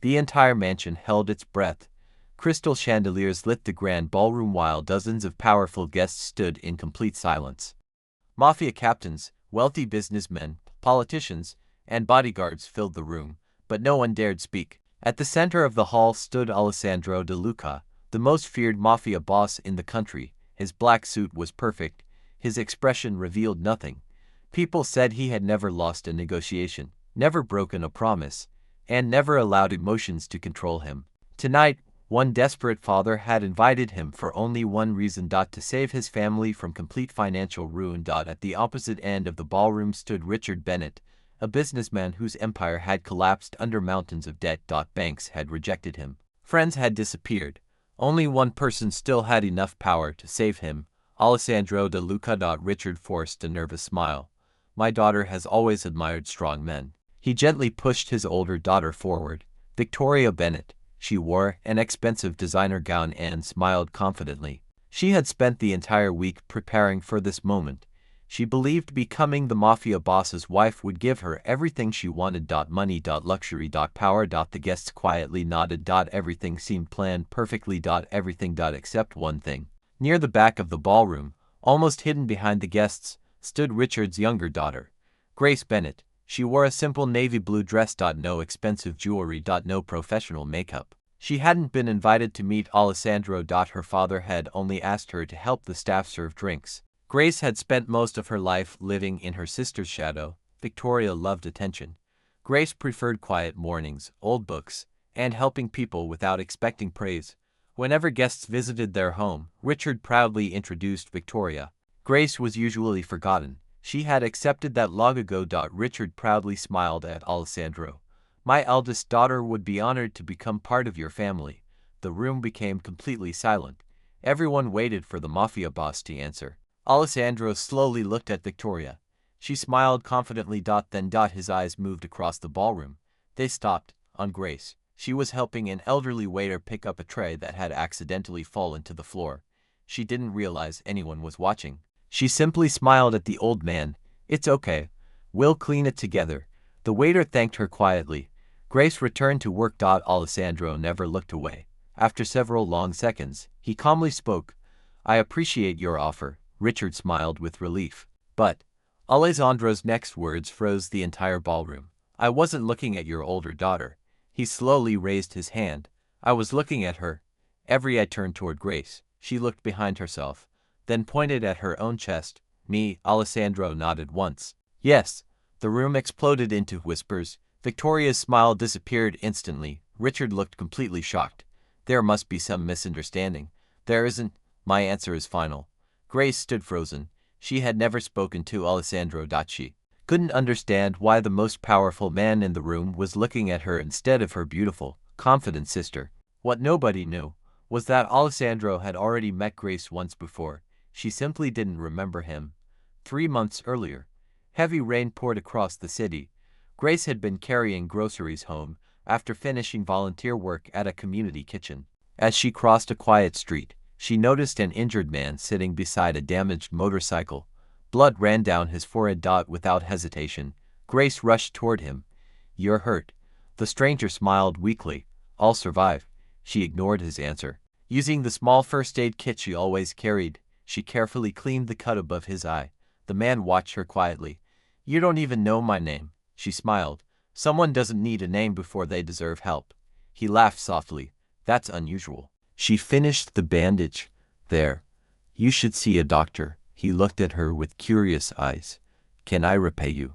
The entire mansion held its breath. Crystal chandeliers lit the grand ballroom while dozens of powerful guests stood in complete silence. Mafia captains, wealthy businessmen, politicians, and bodyguards filled the room, but no one dared speak. At the center of the hall stood Alessandro De Luca, the most feared mafia boss in the country. His black suit was perfect, his expression revealed nothing. People said he had never lost a negotiation, never broken a promise, and never allowed emotions to control him. Tonight, one desperate father had invited him for only one reason: to save his family from complete financial ruin. At the opposite end of the ballroom stood Richard Bennett, a businessman whose empire had collapsed under mountains of debt. Banks had rejected him. Friends had disappeared. Only one person still had enough power to save him: Alessandro De Luca. Richard forced a nervous smile. My daughter has always admired strong men. He gently pushed his older daughter forward. Victoria Bennett. She wore an expensive designer gown and smiled confidently. She had spent the entire week preparing for this moment. She believed becoming the mafia boss's wife would give her everything she wanted: money, luxury, power. The guests quietly nodded. Everything seemed planned perfectly. Everything except one thing. Near the back of the ballroom, almost hidden behind the guests, stood Richard's younger daughter, Grace Bennett. She wore a simple navy blue dress. No expensive jewelry. No professional makeup. She hadn't been invited to meet Alessandro. Her father had only asked her to help the staff serve drinks. Grace had spent most of her life living in her sister's shadow. Victoria loved attention. Grace preferred quiet mornings, old books, and helping people without expecting praise. Whenever guests visited their home, Richard proudly introduced Victoria. Grace was usually forgotten. She had accepted that long ago. Richard proudly smiled at Alessandro. My eldest daughter would be honored to become part of your family. The room became completely silent. Everyone waited for the mafia boss to answer. Alessandro slowly looked at Victoria. She smiled confidently. Then his eyes moved across the ballroom. They stopped on Grace. She was helping an elderly waiter pick up a tray that had accidentally fallen to the floor. She didn't realize anyone was watching. She simply smiled at the old man. It's okay. We'll clean it together. The waiter thanked her quietly. Grace returned to work. Alessandro never looked away. After several long seconds, he calmly spoke. I appreciate your offer. Richard smiled with relief. But Alessandro's next words froze the entire ballroom. I wasn't looking at your older daughter. He slowly raised his hand. I was looking at her. Every eye turned toward Grace. She looked behind herself, then pointed at her own chest. Me. Alessandro nodded once. Yes. The room exploded into whispers. Victoria's smile disappeared instantly. Richard looked completely shocked. There must be some misunderstanding. There isn't. My answer is final. Grace stood frozen. She had never spoken to Alessandro. She couldn't understand why the most powerful man in the room was looking at her instead of her beautiful, confident sister. What nobody knew was that Alessandro had already met Grace once before. She simply didn't remember him. 3 months earlier, heavy rain poured across the city. Grace had been carrying groceries home after finishing volunteer work at a community kitchen. As she crossed a quiet street, she noticed an injured man sitting beside a damaged motorcycle. Blood ran down his forehead. Without hesitation, Grace rushed toward him. You're hurt. The stranger smiled weakly. I'll survive. She ignored his answer. Using the small first aid kit she always carried, she carefully cleaned the cut above his eye. The man watched her quietly. You don't even know my name. She smiled. Someone doesn't need a name before they deserve help. He laughed softly. That's unusual. She finished the bandage. There. You should see a doctor. He looked at her with curious eyes. Can I repay you?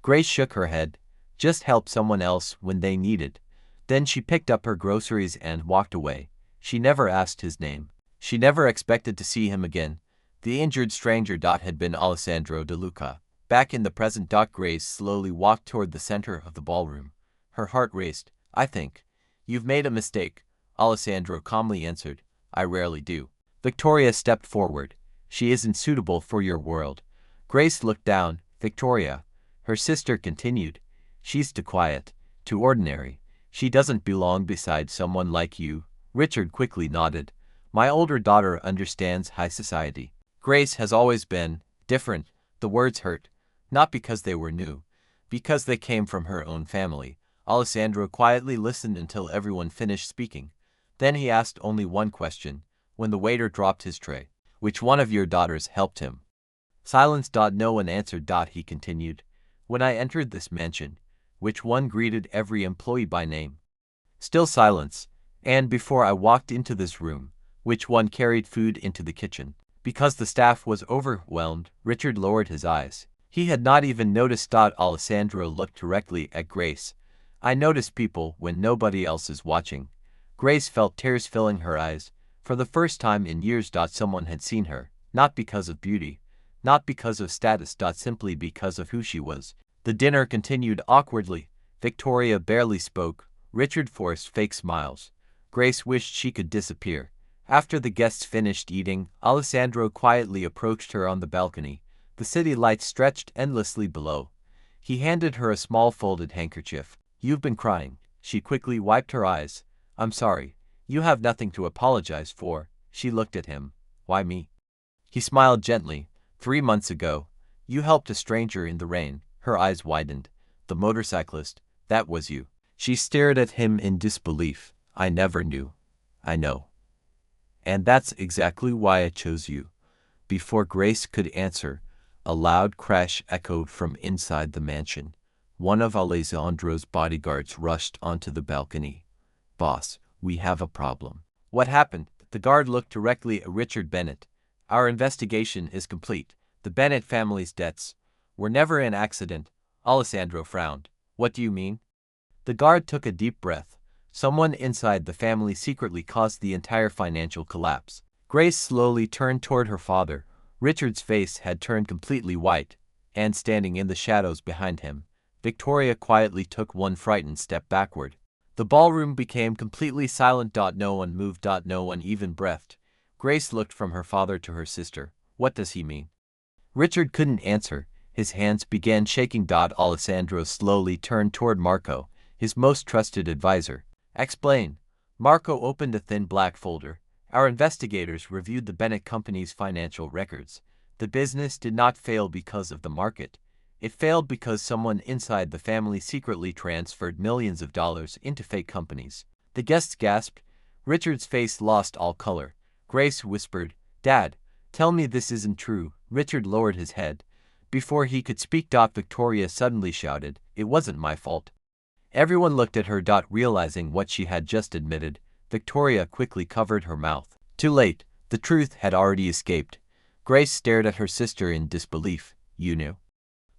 Grace shook her head. Just help someone else when they needed. Then she picked up her groceries and walked away. She never asked his name. She never expected to see him again. The injured stranger. Had been Alessandro De Luca. Back in the present. Grace slowly walked toward the center of the ballroom. Her heart raced. I think you've made a mistake, Alessandro calmly answered. I rarely do. Victoria stepped forward. She isn't suitable for your world. Grace looked down. Victoria. Her sister continued. She's too quiet, too ordinary. She doesn't belong beside someone like you. Richard quickly nodded. My older daughter understands high society. Grace has always been different. The words hurt. Not because they were new, because they came from her own family. Alessandro quietly listened until everyone finished speaking. Then he asked only one question, when the waiter dropped his tray. Which one of your daughters helped him? Silence. No one answered. He continued. When I entered this mansion, which one greeted every employee by name? Still silence. And before I walked into this room, which one carried food into the kitchen? Because the staff was overwhelmed, Richard lowered his eyes. He had not even noticed. Alessandro looked directly at Grace. I notice people when nobody else is watching. Grace felt tears filling her eyes. For the first time in years. Someone had seen her, not because of beauty, not because of status. Simply because of who she was. The dinner continued awkwardly. Victoria barely spoke. Richard forced fake smiles. Grace wished she could disappear. After the guests finished eating, Alessandro quietly approached her on the balcony. The city lights stretched endlessly below. He handed her a small folded handkerchief. You've been crying. She quickly wiped her eyes. I'm sorry. You have nothing to apologize for. She looked at him. Why me? He smiled gently. 3 months ago, you helped a stranger in the rain. Her eyes widened. The motorcyclist, that was you. She stared at him in disbelief. I never knew. I know. And that's exactly why I chose you. Before Grace could answer, a loud crash echoed from inside the mansion. One of Alessandro's bodyguards rushed onto the balcony. Boss, we have a problem. What happened? The guard looked directly at Richard Bennett. Our investigation is complete. The Bennett family's deaths were never an accident. Alessandro frowned. What do you mean? The guard took a deep breath. Someone inside the family secretly caused the entire financial collapse. Grace slowly turned toward her father. Richard's face had turned completely white, and standing in the shadows behind him, Victoria quietly took one frightened step backward. The ballroom became completely silent. No one moved. No one even breathed. Grace looked from her father to her sister. What does he mean? Richard couldn't answer. His hands began shaking. Alessandro slowly turned toward Marco, his most trusted advisor. Explain. Marco opened a thin black folder. Our investigators reviewed the Bennett Company's financial records. The business did not fail because of the market. It failed because someone inside the family secretly transferred millions of dollars into fake companies. The guests gasped. Richard's face lost all color. Grace whispered, Dad, tell me this isn't true. Richard lowered his head. Before he could speak, Victoria suddenly shouted, It wasn't my fault. Everyone looked at her. Realizing what she had just admitted, Victoria quickly covered her mouth. Too late, the truth had already escaped. Grace stared at her sister in disbelief. You knew?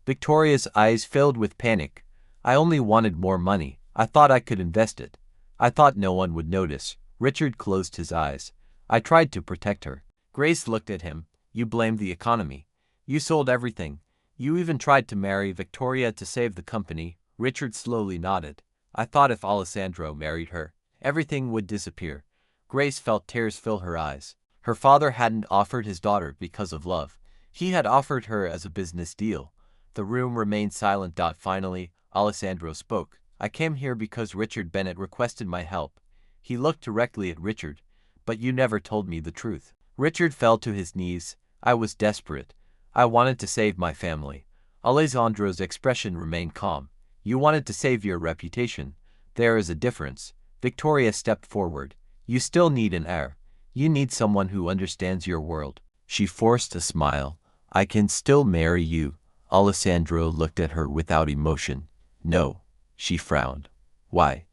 Victoria's eyes filled with panic. I only wanted more money. I thought I could invest it. I thought no one would notice. Richard closed his eyes. I tried to protect her. Grace looked at him. You blamed the economy. You sold everything. You even tried to marry Victoria to save the company. Richard slowly nodded. I thought if Alessandro married her, everything would disappear. Grace felt tears fill her eyes. Her father hadn't offered his daughter because of love. He had offered her as a business deal. The room remained silent. Finally, Alessandro spoke. I came here because Richard Bennett requested my help. He looked directly at Richard. But you never told me the truth. Richard fell to his knees. I was desperate. I wanted to save my family. Alessandro's expression remained calm. You wanted to save your reputation. There is a difference. Victoria stepped forward. You still need an heir. You need someone who understands your world. She forced a smile. I can still marry you. Alessandro looked at her without emotion. No. She frowned. Why?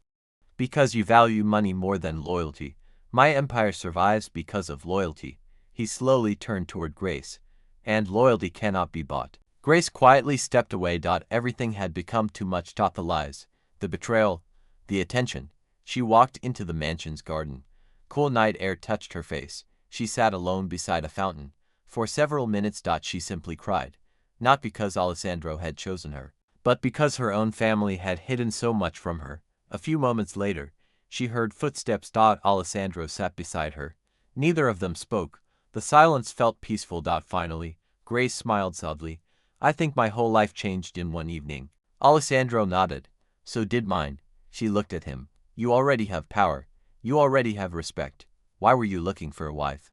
Because you value money more than loyalty. My empire survives because of loyalty. He slowly turned toward Grace. And loyalty cannot be bought. Grace quietly stepped away. Everything had become too much. The lies, the betrayal, the attention. She walked into the mansion's garden. Cool night air touched her face. She sat alone beside a fountain. For several minutes. She simply cried. Not because Alessandro had chosen her, but because her own family had hidden so much from her. A few moments later, she heard footsteps. Alessandro sat beside her. Neither of them spoke. The silence felt peaceful. Finally, Grace smiled sadly. I think my whole life changed in one evening. Alessandro nodded. So did mine. She looked at him. You already have power. You already have respect. Why were you looking for a wife?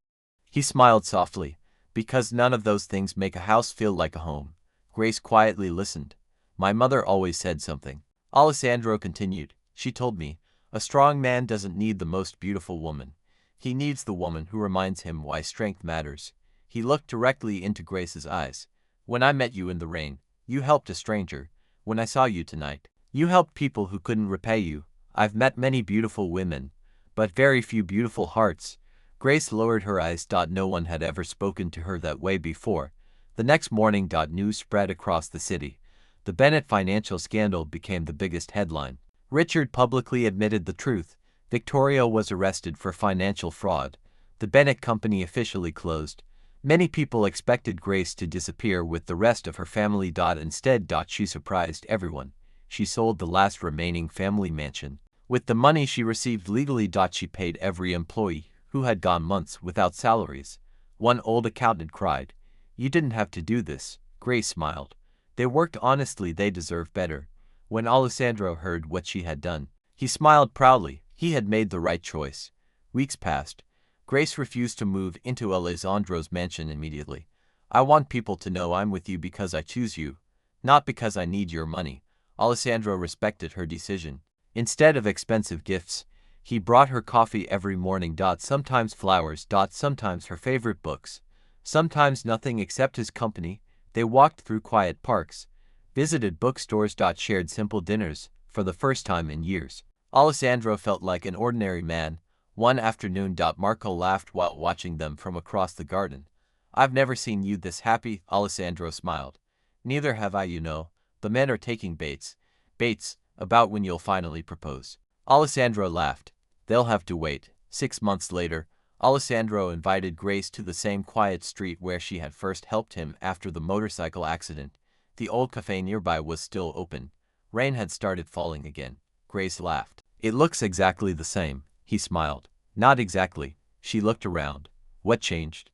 He smiled softly. Because none of those things make a house feel like a home. Grace quietly listened. My mother always said something. Alessandro continued. She told me, a strong man doesn't need the most beautiful woman. He needs the woman who reminds him why strength matters. He looked directly into Grace's eyes. When I met you in the rain, you helped a stranger. When I saw you tonight, you helped people who couldn't repay you. I've met many beautiful women, but very few beautiful hearts. Grace lowered her eyes. No one had ever spoken to her that way before. The next morning, news spread across the city. The Bennett financial scandal became the biggest headline. Richard publicly admitted the truth. Victoria was arrested for financial fraud. The Bennett company officially closed. Many people expected Grace to disappear with the rest of her family. Instead, she surprised everyone. She sold the last remaining family mansion. With the money she received legally, she paid every employee who had gone months without salaries. One old accountant cried, "You didn't have to do this." Grace smiled. "They worked honestly, they deserve better." When Alessandro heard what she had done, he smiled proudly. He had made the right choice. Weeks passed. Grace refused to move into Alessandro's mansion immediately. "I want people to know I'm with you because I choose you, not because I need your money." Alessandro respected her decision. Instead of expensive gifts, he brought her coffee every morning. Sometimes flowers. Sometimes her favorite books. Sometimes nothing except his company. They walked through quiet parks, visited bookstores. Shared simple dinners. For the first time in years, Alessandro felt like an ordinary man. One afternoon, Marco laughed while watching them from across the garden. "I've never seen you this happy." Alessandro smiled. "Neither have I, you know. The men are taking baits. Baits about when you'll finally propose." Alessandro laughed. "They'll have to wait." 6 months later, Alessandro invited Grace to the same quiet street where she had first helped him after the motorcycle accident. The old cafe nearby was still open. Rain had started falling again. Grace laughed. "It looks exactly the same." He smiled. "Not exactly." She looked around. "What changed?"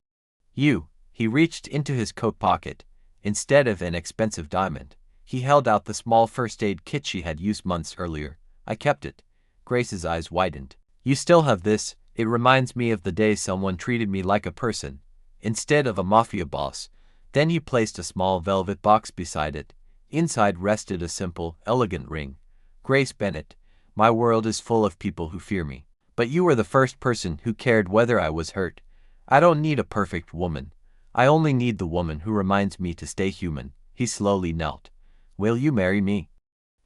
"You." He reached into his coat pocket. Instead of an expensive diamond, he held out the small first aid kit she had used months earlier. "I kept it." Grace's eyes widened. "You still have this? It reminds me of the day someone treated me like a person, instead of a mafia boss." Then he placed a small velvet box beside it. Inside rested a simple, elegant ring. "Grace Bennett, my world is full of people who fear me. But you were the first person who cared whether I was hurt. I don't need a perfect woman. I only need the woman who reminds me to stay human." He slowly knelt. "Will you marry me?"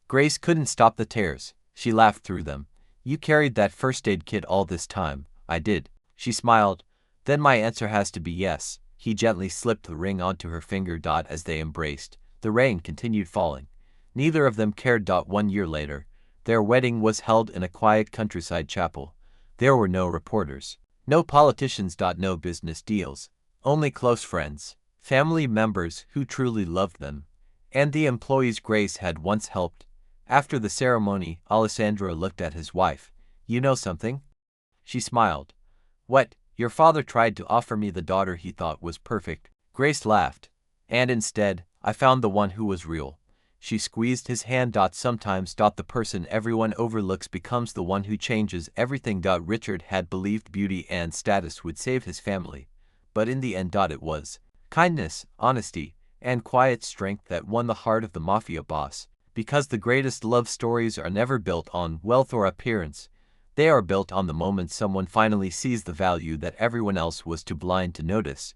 Grace couldn't stop the tears. She laughed through them. "You carried that first aid kit all this time." "I did." She smiled. "Then my answer has to be yes." He gently slipped the ring onto her finger. As they embraced, the rain continued falling. Neither of them cared. 1 year later, their wedding was held in a quiet countryside chapel. There were no reporters, no politicians. No business deals. Only close friends, family members who truly loved them, and the employees Grace had once helped. After the ceremony, Alessandro looked at his wife. "You know something?" She smiled. "What?" "Your father tried to offer me the daughter he thought was perfect." Grace laughed. "And instead, I found the one who was real." She squeezed his hand. Sometimes, the person everyone overlooks becomes the one who changes everything. Richard had believed beauty and status would save his family, but in the end, it was kindness, honesty, and quiet strength that won the heart of the mafia boss. Because the greatest love stories are never built on wealth or appearance. They are built on the moment someone finally sees the value that everyone else was too blind to notice.